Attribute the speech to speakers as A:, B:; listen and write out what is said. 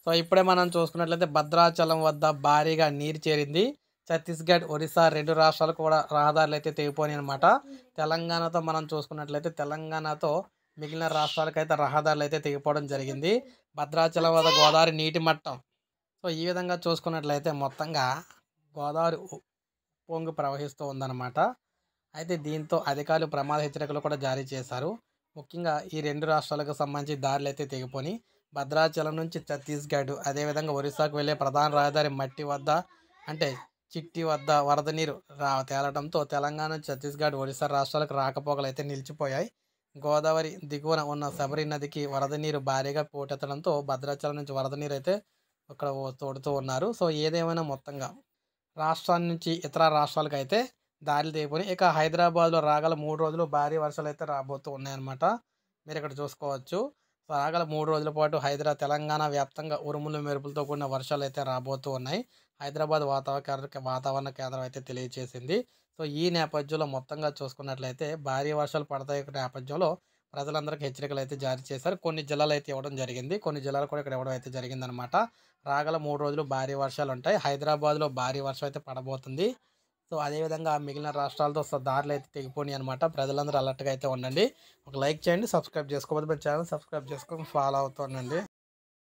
A: So ఇప్పుడే మనం చూసుకున్నట్లయితే భద్రాచలం వద్ద భారీగా నీరు చేరింది. ఛత్తీస్‌గఢ్, ఒరిస్సా 2 రాష్ట్రాలకు కూడా రహదారులైతే తెగిపోయినాయన్నమాట. తెలంగాణతో మనం చూసుకున్నట్లయితే తెలంగాణతో మిగిలిన రాష్ట్రాలకైతే రహదారులైతే తెగిపోవడం జరిగింది. భద్రాచలం వద్ద గోదావరి నీటి మట్టం సో ఈ విధంగా చూసుకున్నట్లయితే మొత్తంగా గోదావరి పొంగి ప్రవహిస్తూ ఉందన్నమాట. అయితే దీంతో అధికారులు ప్రమాద హెచ్చరికలు కూడా జారీ చేశారు. ముఖ్యంగా ఈ 2 రాష్ట్రాలకు సంబంధించి దారులైతే తెగిపోయినాయి. భద్రాచలం నుంచి ఛత్తీస్‌గఢ్ అదేవిధంగా ఒరిస్సాకు వెళ్ళే ప్రధాన రహదారి మట్టి వద్ద అంటే చిట్టి వద్ద వరద నీరు తేలడంతో తెలంగాణ, ఛత్తీస్‌గఢ్, ఒరిస్సా రాష్ట్రాలకు రాకపోకలైతే నిలిచిపోయాయి. గోదావరి దిగువన ఉన్న శబరి నదికి వరద నీరు భారీగా పోటెత్తడంతో భద్రాచలం నుంచి వరద నీరు అయితే ఇక్కడ తోడుతూ ఉన్నారు. సో ఏదేమైనా మొత్తంగా రాష్ట్రాన్ని నుంచి ఇతర రాష్ట్రాలకైతే దారులు తెగిపోయినాయి. ఇక హైదరాబాద్‌లో రాగల 3 రోజులు భారీ వర్షాలైతే రాబోతూ ఉన్నాయన్నమాట. మీరిక్కడ చూసుకోవచ్చు. సో రాగల 3 రోజుల పాటు తెలంగాణ వ్యాప్తంగా ఉరుములు, మెరుపులతో కూడిన వర్షాలైతే రాబోతూ ఉన్నాయి. హైదరాబాద్ వాతావరణ కేంద్రం అయితే తెలియజేసింది. సో ఈ నేపథ్యంలో మొత్తంగా చూసుకున్నట్లయితే భారీ వర్షాలు పడతాయి నేపథ్యంలో ప్రజలందరికీ హెచ్చరికలు అయితే జారీ చేశారు. కొన్ని జిల్లాలు అయితే ఇవ్వడం జరిగింది. కొన్ని జిల్లాలు కూడా ఇక్కడ ఇవ్వడం అయితే జరిగిందనమాట. రాగల 3 రోజులు భారీ వర్షాలుంటాయి. హైదరాబాద్‌లో భారీ వర్షం అయితే పడబోతుంది. సో అదేవిధంగా మిగిలిన రాష్ట్రాలతో దారులైతే తెగిపోయినాయి అనమాట. ప్రజలందరూ అలర్ట్‌గా అయితే ఉండండి. ఒక లైక్ చేయండి. సబ్స్క్రైబ్ చేసుకోకపోతే మన ఛానల్ సబ్స్క్రైబ్ చేసుకొని ఫాలో అవుతూ ఉండండి.